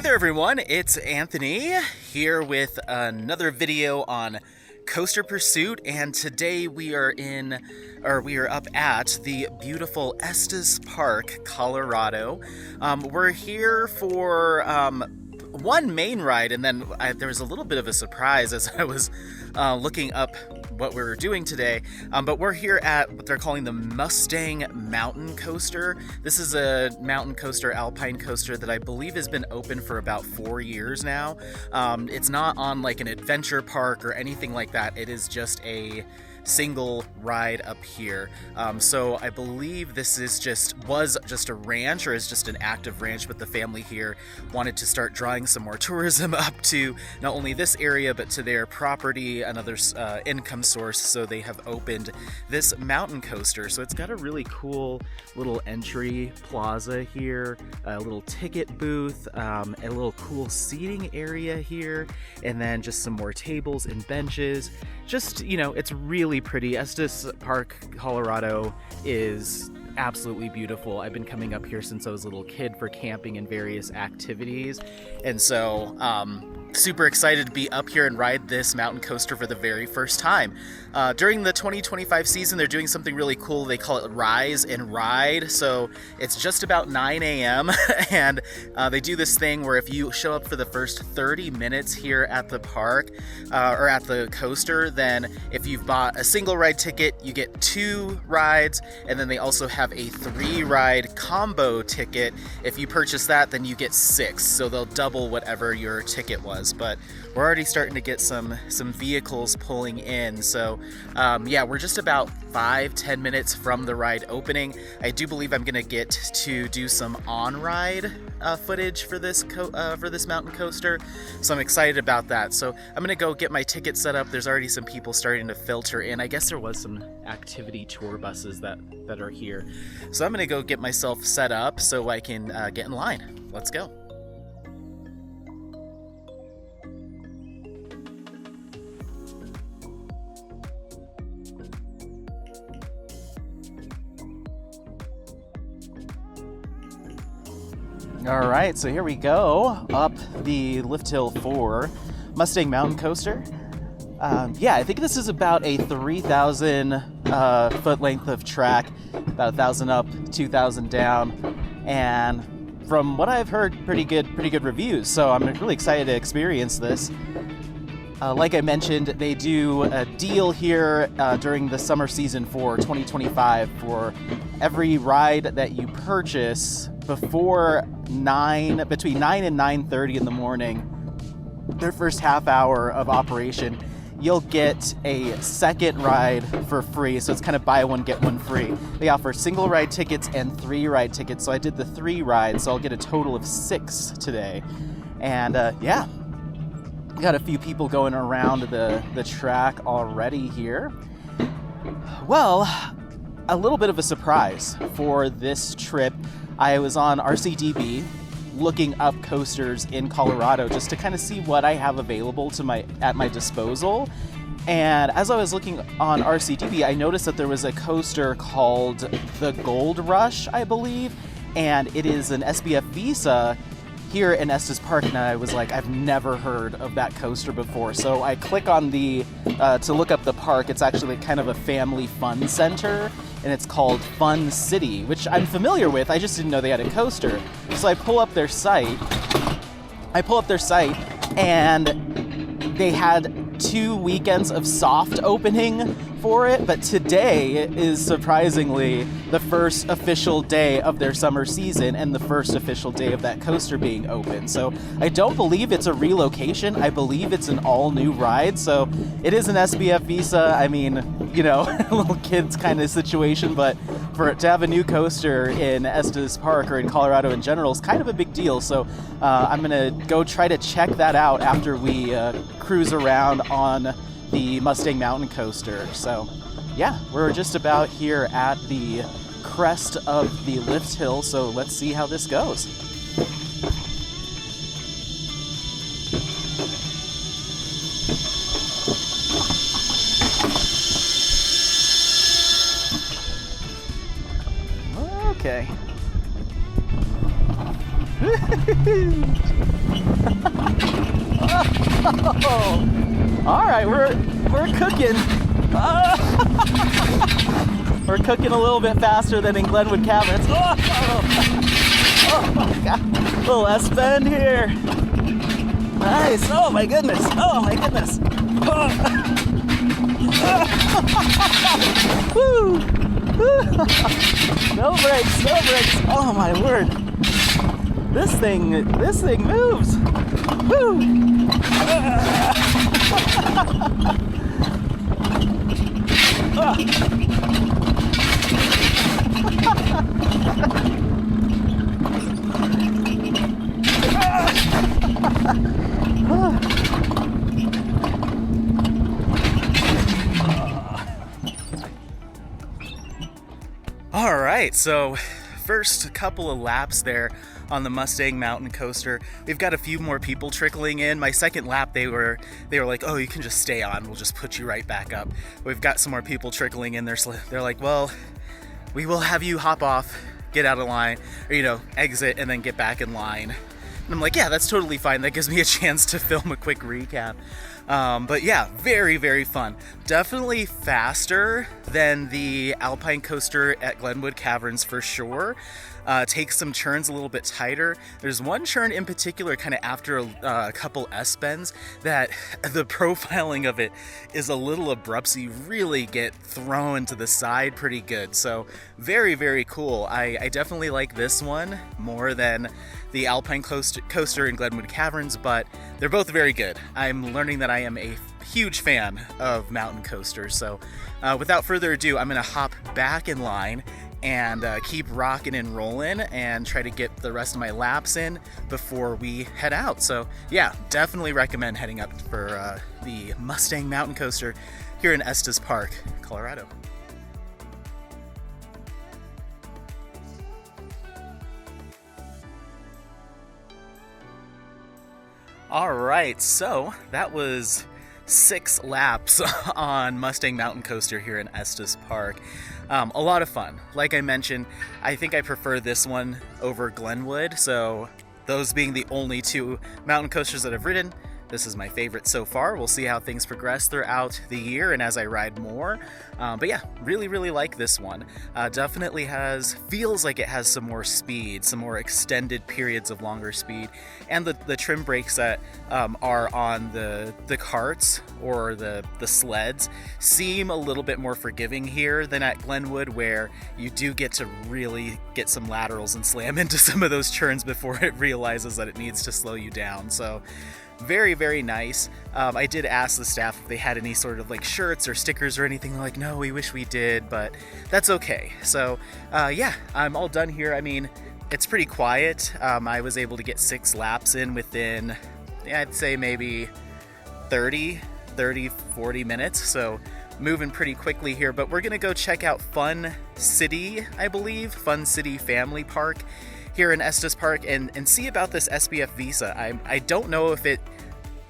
there everyone, it's Anthony here with another video on Coaster Pursuit, and today we are up at the beautiful Estes Park, Colorado. We're here for one main ride, and then there was a little bit of a surprise as I was looking up what we were doing today, but we're here at what they're calling the Mustang Mountain Coaster. This is a mountain coaster, alpine coaster that I believe has been open for about 4 years now. It's not on like an adventure park or anything like that. It is just a single ride up here. So I believe this was just a ranch, or is just an active ranch, but the family here wanted to start drawing some more tourism up to not only this area but to their property, another income source, so they have opened this mountain coaster. So it's got a really cool little entry plaza here, a little ticket booth, a little cool seating area here, and then just some more tables and benches. Just, you know, it's really pretty. Estes Park, Colorado is absolutely beautiful. I've been coming up here since I was a little kid for camping and various activities, and so super excited to be up here and ride this mountain coaster for the very first time. During the 2025 season, they're doing something really cool. They call it Rise and Ride. So it's just about 9 a.m. and they do this thing where if you show up for the first 30 minutes here at the park or at the coaster, then if you've bought a single ride ticket, you get 2 rides, and then they also have a 3-ride combo ticket. If you purchase that, then you get 6, so they'll double whatever your ticket was. But we're already starting to get some vehicles pulling in, so yeah, we're just about 5-10 minutes from the ride opening. I do believe I'm gonna get to do some on-ride footage for this mountain coaster, so I'm excited about that. So I'm gonna go get my ticket set up. There's already some people starting to filter in. I guess there was some activity tour buses that are here, so I'm gonna go get myself set up so I can get in line. Let's go. All right, so here we go, up the lift hill for Mustang Mountain Coaster. Yeah, I think this is about a 3,000 foot length of track, about 1,000 up, 2,000 down, and from what I've heard, pretty good reviews. So I'm really excited to experience this. Like I mentioned, they do a deal here during the summer season for 2025 for every ride that you purchase before between 9 and 9:30 in the morning, their first half hour of operation, you'll get a second ride for free. So it's kind of buy one, get one free. They offer single ride tickets and 3-ride tickets. So I did the 3 rides, so I'll get a total of 6 today. And yeah, got a few people going around the track already here. Well, a little bit of a surprise for this trip. I was on RCDB looking up coasters in Colorado just to kind of see what I have available at my disposal. And as I was looking on RCDB, I noticed that there was a coaster called the Gold Rush, I believe, and it is an SBF Visa here in Estes Park, and I was like, I've never heard of that coaster before. So I click on to look up the park. It's actually kind of a family fun center, and it's called Fun City, which I'm familiar with. I just didn't know they had a coaster. So I pull up their site, and they had 2 weekends of soft opening for it, but today is surprisingly the first official day of their summer season and the first official day of that coaster being open. So I don't believe it's a relocation. I believe it's an all-new ride. So it is an SBF Visa. I mean, you know, little kids kind of situation, but to have a new coaster in Estes Park or in Colorado in general is kind of a big deal. So I'm gonna go try to check that out after we cruise around on the Mustang Mountain Coaster. So yeah, we're just about here at the crest of the lift hill, so let's see how this goes. Okay. Oh, all right, we're cooking. We're cooking a little bit faster than in Glenwood Caverns. Oh my God, little S-bend here. Nice. Oh my goodness. Oh my goodness. Woo. No brakes. No brakes. Oh my word. This thing moves. Woo. All right, so first couple of laps there on the Mustang Mountain Coaster. We've got a few more people trickling in. My second lap, they were like, "Oh, you can just stay on. We'll just put you right back up." We've got some more people trickling in. They're like, "Well, we will have you hop off, get out of line, or exit and then get back in line." And I'm like, "Yeah, that's totally fine. That gives me a chance to film a quick recap." But yeah, very, very fun. Definitely faster than the Alpine Coaster at Glenwood Caverns for sure. Takes some turns a little bit tighter. There's one turn in particular kind of after a couple S-bends that the profiling of it is a little abrupt, so you really get thrown to the side pretty good. So very, very cool. I definitely like this one more than the Alpine Coaster in Glenwood Caverns, but they're both very good. I'm learning that I am a huge fan of mountain coasters. So without further ado, I'm going to hop back in line and keep rocking and rolling and try to get the rest of my laps in before we head out. So yeah, definitely recommend heading up for the Mustang Mountain Coaster here in Estes Park, Colorado. All right, so that was 6 laps on Mustang Mountain Coaster here in Estes Park. A lot of fun. Like I mentioned, I think I prefer this one over Glenwood, so those being the only 2 mountain coasters that I've ridden, this is my favorite so far. We'll see how things progress throughout the year and as I ride more. But yeah, really, really like this one. Definitely feels like it has some more speed, some more extended periods of longer speed. And the trim brakes that are on the carts or the sleds seem a little bit more forgiving here than at Glenwood, where you do get to really get some laterals and slam into some of those turns before it realizes that it needs to slow you down. So very, very nice. I did ask the staff if they had any sort of like shirts or stickers or anything. They're like, "No, we wish we did," but that's okay. So yeah, I'm all done here. I mean, it's pretty quiet. I was able to get 6 laps in within, I'd say maybe 40 minutes. So moving pretty quickly here, but we're gonna go check out Fun City, I believe, Fun City Family Park here in Estes Park and see about this SBF visa. I don't know if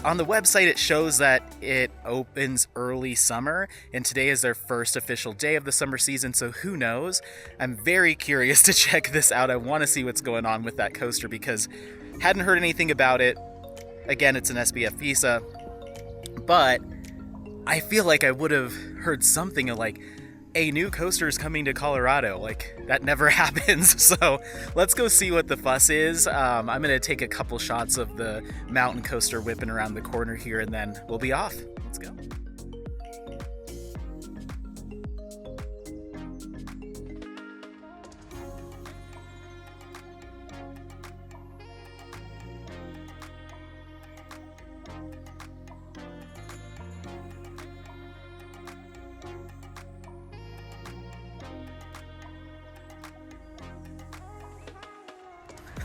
on the website it shows that it opens early summer, and today is their first official day of the summer season, so who knows. I'm very curious to check this out. I want to see what's going on with that coaster because hadn't heard anything about it. Again, it's an SBF visa, but I feel like I would have heard something like, a new coaster is coming to Colorado. Like, that never happens. So let's go see what the fuss is. I'm going to take a couple shots of the mountain coaster whipping around the corner here, and then we'll be off. Let's go.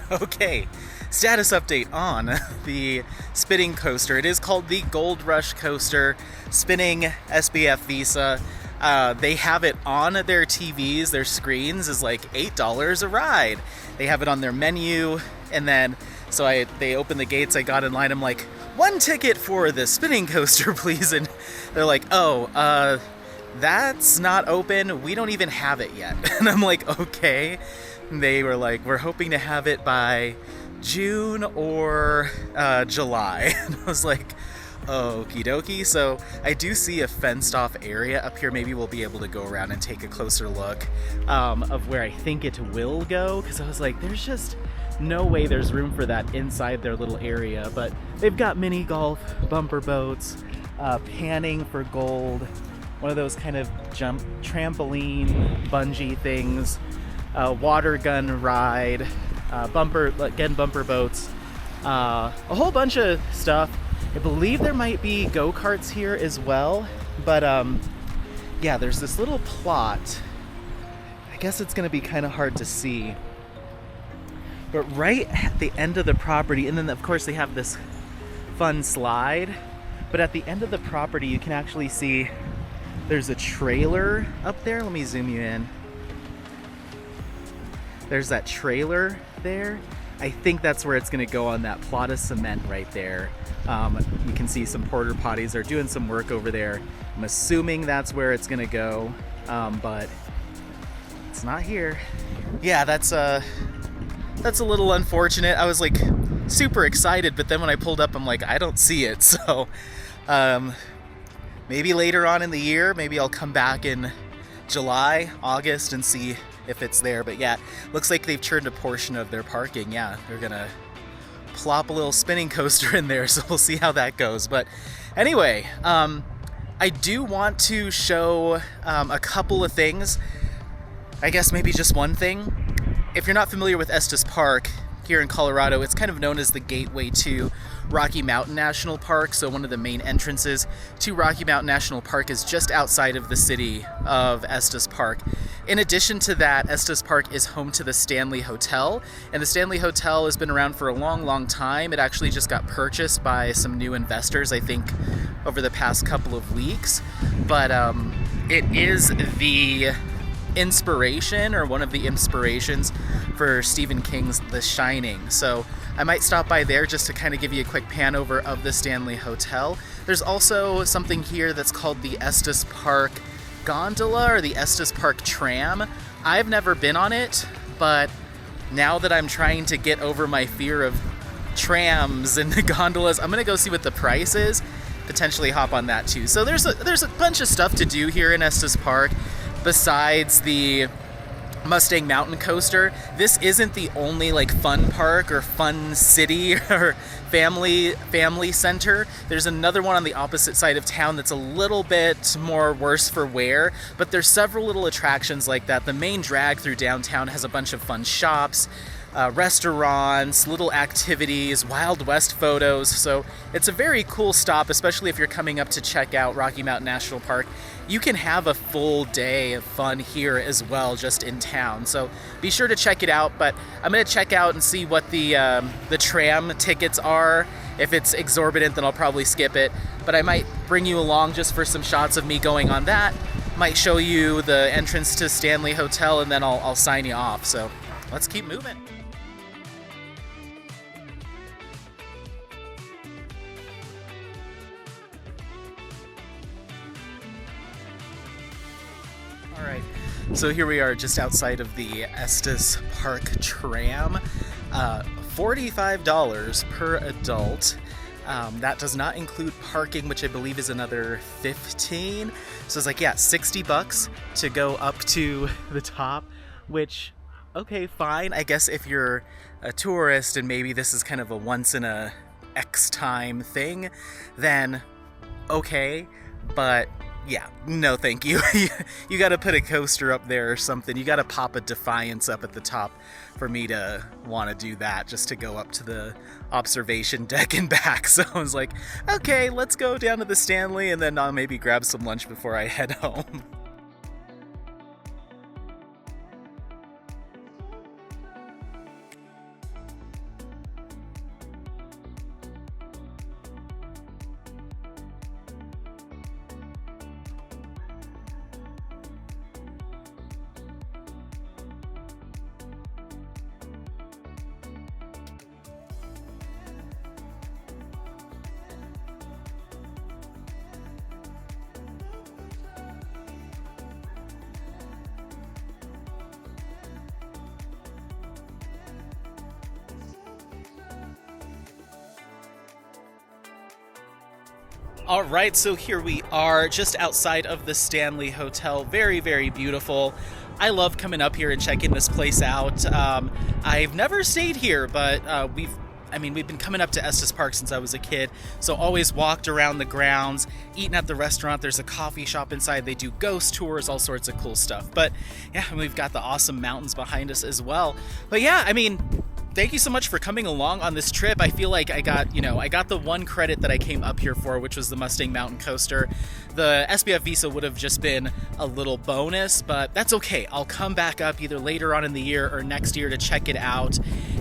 Okay, status update on the spinning coaster. It is called the Gold Rush Coaster, spinning SBF visa. They have it on their TVs, their screens is like $8 a ride. They have it on their menu, and then they open the gates. I got in line. I'm like, 1 ticket for the spinning coaster, please. And they're like, "Oh, that's not open. We don't even have it yet." And I'm like, okay. And they were like, "We're hoping to have it by June or July. And I was like, okie dokie. So I do see a fenced off area up here. Maybe we'll be able to go around and take a closer look of where I think it will go, because I was like, there's just no way there's room for that inside their little area. But they've got mini golf, bumper boats, panning for gold, one of those kind of jump trampoline bungee things, water gun ride, bumper boats, a whole bunch of stuff. I believe there might be go-karts here as well, but yeah, there's this little plot. I guess it's gonna be kind of hard to see, but right at the end of the property, and then of course they have this fun slide, but at the end of the property you can actually see there's a trailer up there. Let me zoom you in. There's that trailer there. I think that's where it's gonna go, on that plot of cement right there. You can see some porter potties are doing some work over there. I'm assuming that's where it's gonna go, but it's not here. Yeah, that's a little unfortunate. I was like super excited, but then when I pulled up, I'm like, I don't see it. So maybe later on in the year, maybe I'll come back in July, August and see if it's there. But yeah, looks like they've turned a portion of their parking. Yeah, they're gonna plop a little spinning coaster in there, so we'll see how that goes. But anyway, I do want to show a couple of things. I guess maybe just one thing. If you're not familiar with Estes Park here in Colorado, it's kind of known as the gateway to Rocky Mountain National Park. So one of the main entrances to Rocky Mountain National Park is just outside of the city of Estes Park. In addition to that, Estes Park is home to the Stanley Hotel, and the Stanley Hotel has been around for a long time. It actually just got purchased by some new investors, I think, over the past couple of weeks. But it is the inspiration, or one of the inspirations, for Stephen King's The Shining. So I might stop by there just to kind of give you a quick pan over of the Stanley Hotel. There's also something here that's called the Estes Park Gondola, or the Estes Park Tram. I've never been on it, but now that I'm trying to get over my fear of trams and gondolas, I'm gonna go see what the price is, potentially hop on that too. So there's a bunch of stuff to do here in Estes Park besides the Mustang Mountain Coaster. This isn't the only like fun park or fun city or family center. There's another one on the opposite side of town that's a little bit more worse for wear, but there's several little attractions like that. The main drag through downtown has a bunch of fun shops, restaurants, little activities, Wild West photos. So it's a very cool stop, especially if you're coming up to check out Rocky Mountain National Park. You can have a full day of fun here as well, just in town. So be sure to check it out. But I'm gonna check out and see what the tram tickets are. If it's exorbitant, then I'll probably skip it. But I might bring you along just for some shots of me going on that. Might show you the entrance to Stanley Hotel, and then I'll sign you off. So let's keep moving. All right, so here we are just outside of the Estes Park tram. $45 per adult. That does not include parking, which I believe is another $15. So it's like, yeah, $60 to go up to the top, which, okay, fine. I guess if you're a tourist and maybe this is kind of a once in a X time thing, then okay, but yeah, no thank you. You gotta put a coaster up there or something. You gotta pop a Defiance up at the top for me to want to do that, just to go up to the observation deck and back. So I was like, okay, let's go down to the Stanley, and then I'll maybe grab some lunch before I head home. All right, so here we are just outside of the Stanley Hotel. Very, very beautiful. I love coming up here and checking this place out. I've never stayed here, but we've been coming up to Estes Park since I was a kid, so always walked around the grounds, eaten at the restaurant. There's a coffee shop inside. They do ghost tours, all sorts of cool stuff. But yeah, we've got the awesome mountains behind us as well. But yeah, thank you so much for coming along on this trip. I feel like I got the one credit that I came up here for, which was the Mustang Mountain Coaster. The SBF visa would have just been a little bonus, but that's okay. I'll come back up either later on in the year or next year to check it out.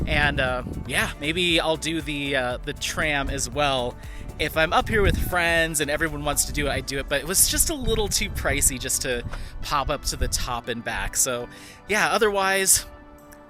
And yeah, maybe I'll do the tram as well. If I'm up here with friends and everyone wants to do it, I do it, but it was just a little too pricey just to pop up to the top and back. So yeah, otherwise,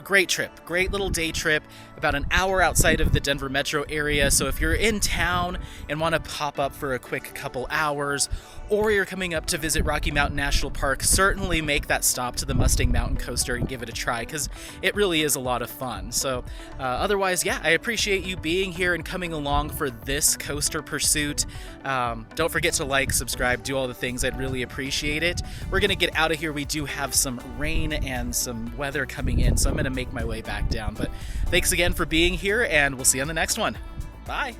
great trip, great little day trip, about an hour outside of the Denver metro area. So if you're in town and want to pop up for a quick couple hours, or you're coming up to visit Rocky Mountain National Park, certainly make that stop to the Mustang Mountain Coaster and give it a try, because it really is a lot of fun. So otherwise, yeah, I appreciate you being here and coming along for this coaster pursuit. Don't forget to like, subscribe, do all the things. I'd really appreciate it. We're going to get out of here. We do have some rain and some weather coming in, so I'm going to make my way back down. But thanks again for being here, and we'll see you on the next one. Bye.